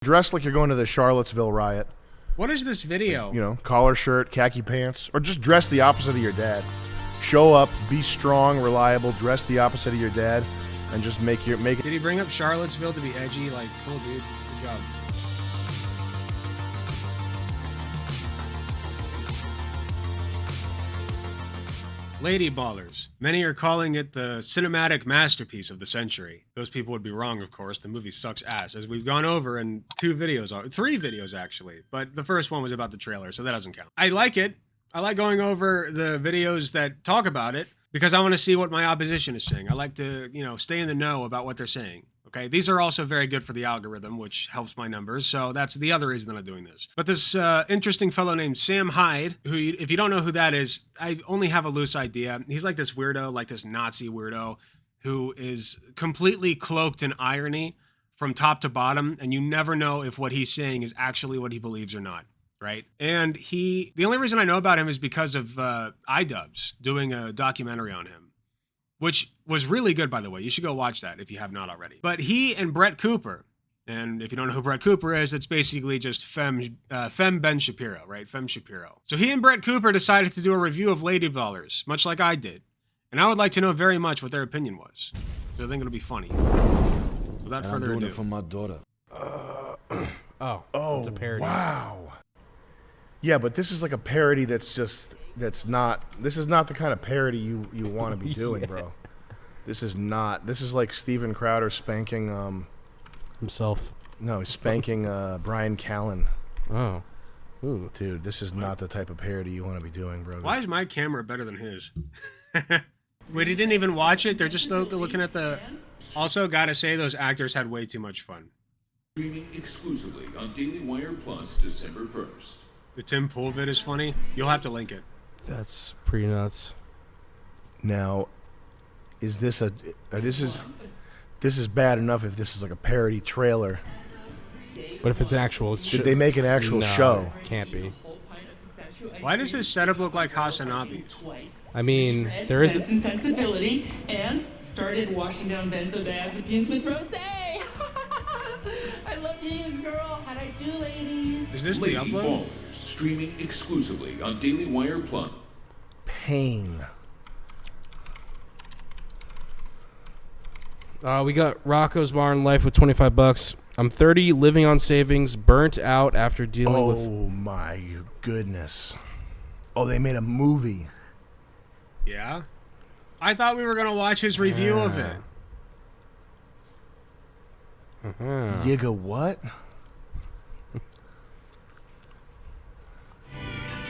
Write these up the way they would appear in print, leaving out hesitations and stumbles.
Dress like you're going to the Charlottesville riot. What is this video? You know, collar shirt, khaki pants, or just dress the opposite of your dad. Show up, be strong, reliable, dress the opposite of your dad, and just make it. Did he bring up Charlottesville to be edgy? Like, cool, dude. Good job. Lady Ballers. Many are calling it the cinematic masterpiece of the century. Those people would be wrong, of course. The movie sucks ass, as we've gone over in 3 videos actually. But the first one was about the trailer, so that doesn't count. I like it. I like going over the videos that talk about it because I want to see what my opposition is saying. I like to, you know, stay in the know about what they're saying. Okay, these are also very good for the algorithm, which helps my numbers. So that's the other reason that I'm doing this. But this interesting fellow named Sam Hyde, who, if you don't know who that is, I only have a loose idea. He's like this weirdo, like this Nazi weirdo, who is completely cloaked in irony from top to bottom, and you never know if what he's saying is actually what he believes or not. Right. And the only reason I know about him is because of iDubbbz doing a documentary on him, which was really good, by the way. You should go watch that if you have not already. But he and Brett Cooper, and if you don't know who Brett Cooper is, it's basically just Femme Ben Shapiro, right? Femme Shapiro. So he and Brett Cooper decided to do a review of Lady Ballers, much like I did. And I would like to know very much what their opinion was. So I think it'll be funny. Without further ado. I'm doing it for my daughter. Oh, it's a parody. Wow. Yeah, but this is like a parody this is not the kind of parody you want to be doing, bro. This is like Steven Crowder spanking himself. No, he's spanking Brian Callen. Oh. Ooh. Dude, this is not the type of parody you want to be doing, bro. Why is my camera better than his? Wait, he didn't even watch it? They're just looking at the... Also, gotta say, those actors had way too much fun. Streaming exclusively on Daily Wire Plus December 1st. The Tim Pool vid is funny. You'll have to link it. That's pretty nuts. Now, is this this is bad enough if this is like a parody trailer. But if it's actual, did they make an actual show? Can't be. Why does his setup look like Hasanabi? I mean, there is Sense and Sensibility and started washing down benzodiazepines with rosé. I love being a girl. How'd I do, ladies? Is this Lady the upload? Ballers, streaming exclusively on Daily Wire Plus. Pain. We got Rocco's Barn Life with $25. I'm 30, living on savings, burnt out after dealing with... Oh my goodness. Oh, they made a movie. Yeah? I thought we were going to watch his review of it. Yiga what?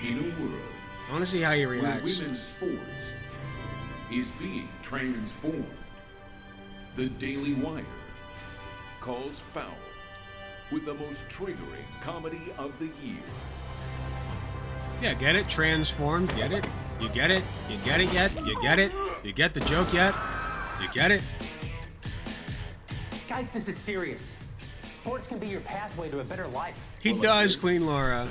In a world I want to see how he where reacts. women's sports is being transformed, the Daily Wire calls foul with the most triggering comedy of the year. Yeah, get it? Transformed. Get it? You get it? You get it yet? You get it? You get the joke yet? You get it? Guys, this is serious. Sports can be your pathway to a better life. He does, Queen Laura.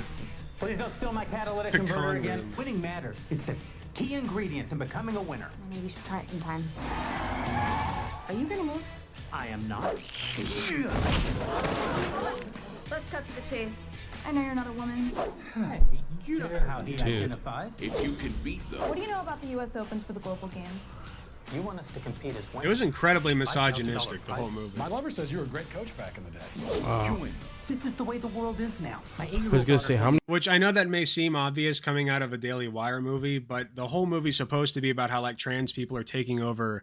Please don't steal my catalytic Pecan converter again. room. Winning matters. It's the key ingredient in becoming a winner. Maybe you should try it sometime. Are you gonna move? I am not. Let's cut to the chase. I know you're not a woman. Hey, you know how he identifies. If you can beat them, What do you know about the U.S. Opens for the Global Games? You want us to compete as winners. It was incredibly misogynistic, the whole movie. My lover says you were a great coach back in the day. join This is the way the world is now. My I was going to say, how many... Which I know that may seem obvious coming out of a Daily Wire movie, but the whole movie's supposed to be about how, like, trans people are taking over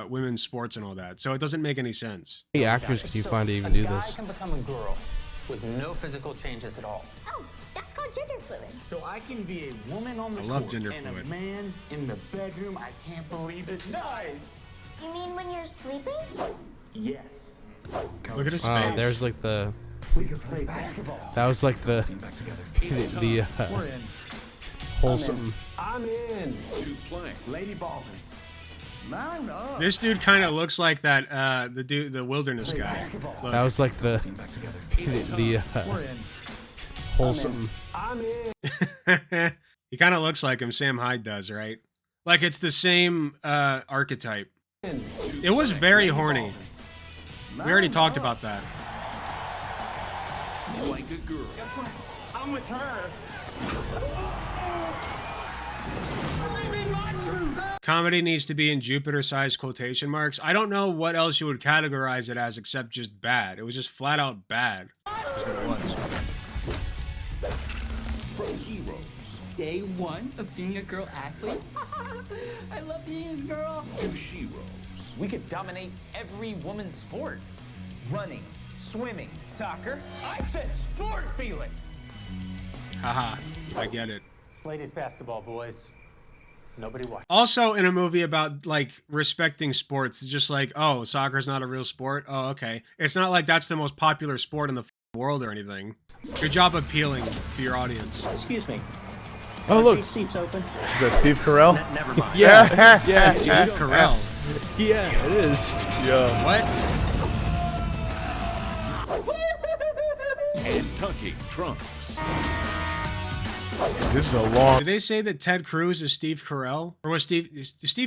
women's sports and all that. So it doesn't make any sense. How many actors can you find to even do A guy this? can become a girl with no physical changes at all. Oh, that's called gender fluid. So I can be a woman on the I love court gender and fluid. a man in the bedroom. I can't believe it. Nice. You mean when you're sleeping? Yes. Look at his face. There's like the... We could play basketball. That was like the We're in. wholesome... I'm in. to play. Lady Ballers. Line up. This dude kind of looks like that, the wilderness guy. Look. That was like the We're in. wholesome... I'm in. He kind of looks like him. Sam Hyde does, right? Like it's the same archetype. It was very horny. We already talked about that. like a girl. I'm with her. Comedy needs to be in Jupiter-sized quotation marks. I don't know what else you would categorize it as except just bad. It was just flat out bad. That's what it was. From heroes Day one of being a girl athlete. I love being a girl. to sheroes. We could dominate every woman's sport. Running, swimming, soccer. I said sport, Felix! Haha, I get it. It's ladies basketball, boys. Nobody watch. Also, in a movie about like respecting sports, it's just like, oh, soccer's not a real sport. Oh, okay. It's not like that's the most popular sport in the world or anything. Good job appealing to your audience. Excuse me. Oh, look. These seats open? Is that Steve Carell? Never mind. Yeah. Yeah. Steve Carell. Yeah, it is. Yeah. What? Kentucky Trunks. This is a long. Did they say that Ted Cruz is Steve Carell? Or was Steve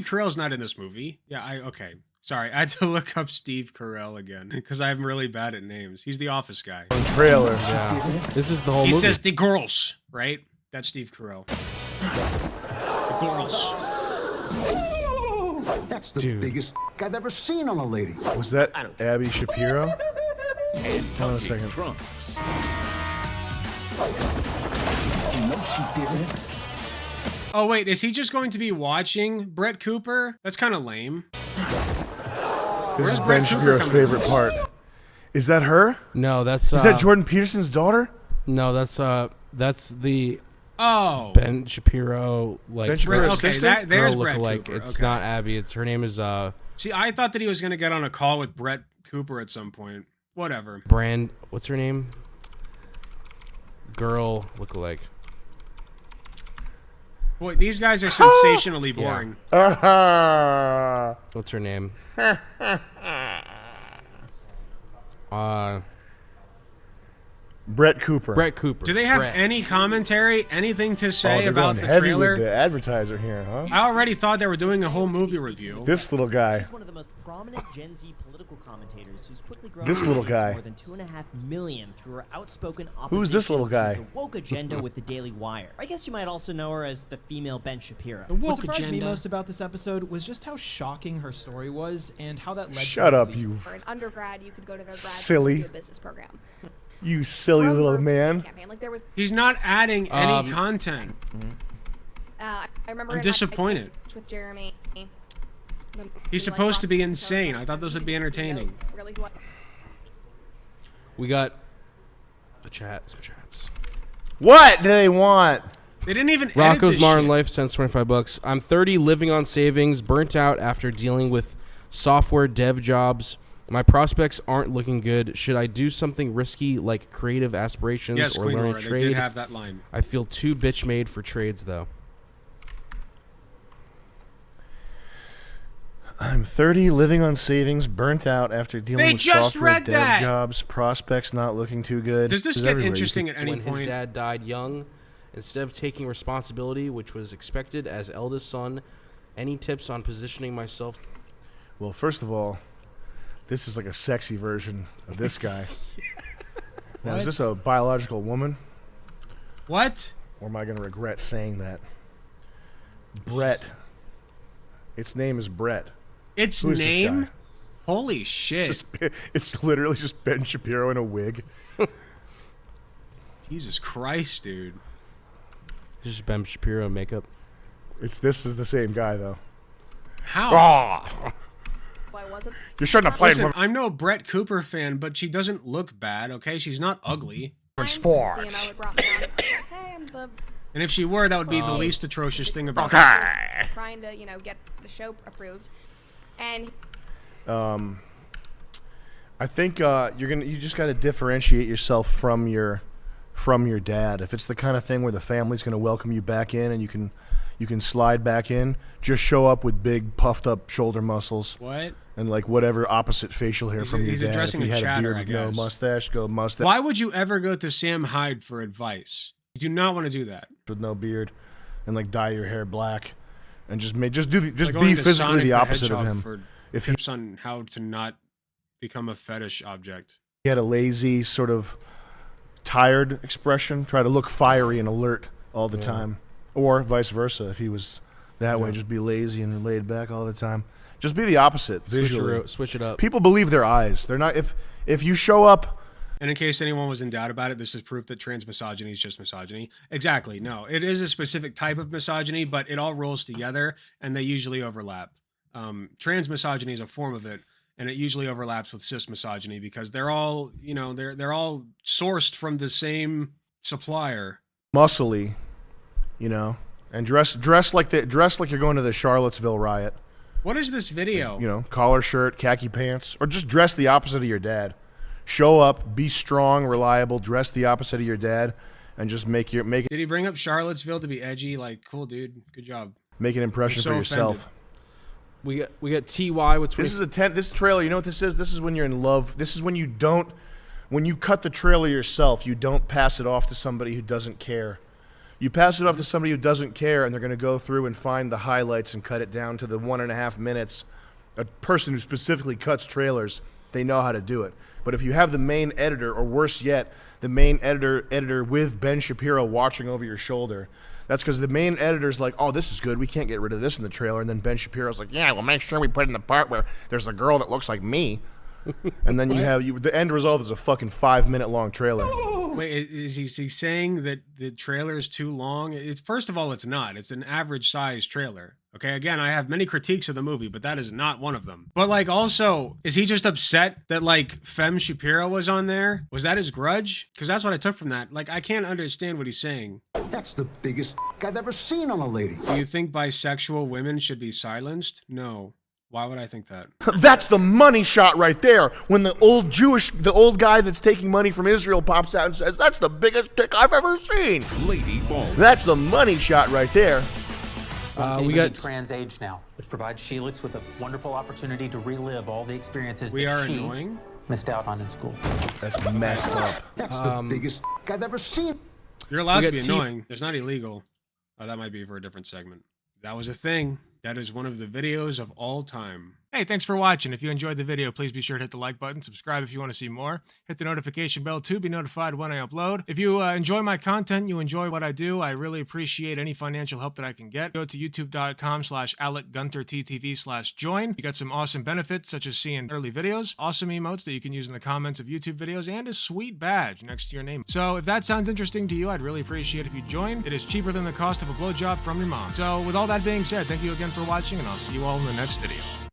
Carell's not in this movie? Yeah, okay. Sorry, I had to look up Steve Carell again because I'm really bad at names. He's the Office guy. Trailer. Yeah. This is the whole He movie. says the girls, right? That's Steve Carell. The girls. That's the Dude. biggest I've ever seen on a lady. Was that Abby Shapiro? Kentucky second. Trunks. No, she didn't. Oh wait, is he just going to be watching Brett Cooper? That's kind of lame. This is Brett Ben Cooper Shapiro's coming favorite part. Is that her? No, that's Is that Jordan Peterson's daughter? No, that's the Oh, Ben Shapiro like Ben Shapiro's okay, sister? there's girl Brett lookalike. Cooper. It's Okay. not Abby. It's her name is See, I thought that he was gonna get on a call with Brett Cooper at some point. Whatever. What's her name? Girl lookalike. Boy, these guys are sensationally boring. What's her name? Brett Cooper. Brett Cooper. Do they have Brett. any commentary, anything to Oh, say they're about going the heavy trailer? with the advertiser here, huh? I already thought they were doing a whole movie review. This little guy. He's one of the most prominent Gen Z political commentators who's quickly grown This to little audience guy. more than 2.5 million through her outspoken opposition Who's this little guy? to the woke agenda with the Daily Wire. I guess you might also know her as the female Ben Shapiro. The What woke surprised me agenda. most about this episode was just how shocking her story was and how that led Shut to up, you For an undergrad, you could go to their grad Silly. school business program. you silly From little her man. campaign. Like there was, He's not adding any content. I remember I'm in my disappointed. pitch with Jeremy. He's supposed to be insane. I thought this would be entertaining. Really, what? We got some chats. What do they want? They didn't even edit Rocco's this Modern shit. Life sends $25. I'm 30, living on savings, burnt out after dealing with software dev jobs. My prospects aren't looking good. Should I do something risky like creative aspirations Yes, or Queen learn a Laura, they trade? did have that line. I feel too bitch made for trades though. I'm 30, living on savings, burnt out after dealing They with just software read dev that! jobs, prospects not looking too good. Does this Is get everywhere. You interesting can- at any When point? his dad died young, instead of taking responsibility, which was expected as eldest son, any tips on positioning myself? Well, first of all, this is like a sexy version of this guy. Now, is What? this a biological woman? What? Or am I going to regret saying that? Brett. Its name is Brett. Its Who is this name? guy? Holy shit. It's literally just Ben Shapiro in a wig. Jesus Christ, dude. It's just Ben Shapiro makeup. This is the same guy though. How? Ah! Why wasn't? You shouldn't have played Listen, with I'm no Brett Cooper fan, but she doesn't look bad, okay? She's not ugly. sports. CMO brought me on. Like, hey, I'm the And if she were, that would be the least atrocious thing about her. Okay. trying to, get the show approved, and I think you just got to differentiate yourself from your dad. If it's the kind of thing where the family's going to welcome you back in and you can slide back in, just show up with big puffed up shoulder muscles. What? And like whatever opposite facial hair from your he's dad. If addressing he a had a chatter, beard with I no guess. mustache, go mustache Why would you ever go to Sam Hyde for advice? You do not want to do that. with no beard, and like dye your hair black, and just Like be going to physically Sonic the the opposite of Hedgehog him. For If he tips on how to not become a fetish object. had a lazy sort of tired expression. Try to look fiery and alert all the time. Or vice versa. If he was that way, just be lazy and laid back all the time. Just be the opposite visually. Switch it up. People believe their eyes. They're not. If you show up. And in case anyone was in doubt about it, this is proof that trans misogyny is just misogyny. Exactly. No, it is a specific type of misogyny, but it all rolls together and they usually overlap. Trans misogyny is a form of it, and it usually overlaps with cis misogyny because they're all, you know, they're all sourced from the same supplier. Muscly, you know, and dress like you're going to the Charlottesville riot. What is this video? You know, collar shirt, khaki pants, or just dress the opposite of your dad. Show up, be strong, reliable, dress the opposite of your dad, and just make it. Did he bring up Charlottesville to be edgy? Like, cool, dude, good job. Make an impression for yourself. We got TY with this is this trailer. You know what this is? This is when you're in love. This is when you cut the trailer yourself. You don't pass it off to somebody who doesn't care. You pass it off to somebody who doesn't care, and they're going to go through and find the highlights and cut it down to the 1.5 minutes. A person who specifically cuts trailers, they know how to do it. But if you have the main editor, or worse yet, the main editor with Ben Shapiro watching over your shoulder, that's because the main editor's like, oh, this is good. We can't get rid of this in the trailer. And then Ben Shapiro's like, yeah, well, make sure we put in the part where there's a girl that looks like me. And then the end result is a fucking 5-minute long trailer. Wait, is he saying that the trailer is too long? First of all, it's not. It's an average size trailer. Okay, again, I have many critiques of the movie, but that is not one of them. But like, also, is he just upset that like Fem Shapiro was on there? Was that his grudge? Because that's what I took from that. Like, I can't understand what he's saying. That's the biggest I've ever seen on a lady. Do you think bisexual women should be silenced? No. Why would I think that? That's the money shot right there. When the old guy that's taking money from Israel pops out and says, that's the biggest dick I've ever seen. Lady Ball. That's the money shot right there. We got Trans Age now, which provides Sheelix with a wonderful opportunity to relive all the experiences we are she annoying. Missed out on in school. That's messed up. That's the biggest I've ever seen. You're allowed to be annoying. It's not illegal. Oh, that might be for a different segment. That was a thing. That is one of the videos of all time. Hey, thanks for watching. If you enjoyed the video, please be sure to hit the like button, subscribe if you want to see more, hit the notification bell to be notified when I upload. If you enjoy my content, you enjoy what I do, I really appreciate any financial help that I can get. Go to youtube.com/AlecGunterTTV/join. You got some awesome benefits, such as seeing early videos, awesome emotes that you can use in the comments of YouTube videos, and a sweet badge next to your name. So if that sounds interesting to you, I'd really appreciate if you join. It is cheaper than the cost of a blowjob from your mom. So with all that being said, thank you again for watching, and I'll see you all in the next video.